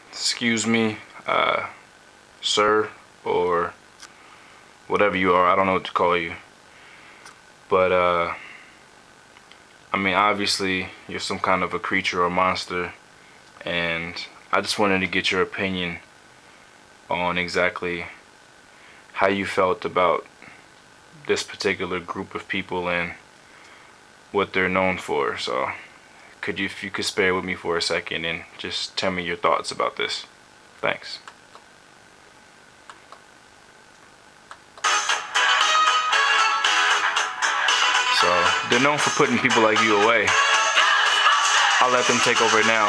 Excuse me, sir, or whatever you are. I don't know what to call you. But, I mean, obviously, you're some kind of a creature or monster, and I just wanted to get your opinion on exactly how you felt about this particular group of people and what they're known for. So, if you could spare with me for a second and just tell me your thoughts about this. Thanks. So, they're known for putting people like you away. I'll let them take over now.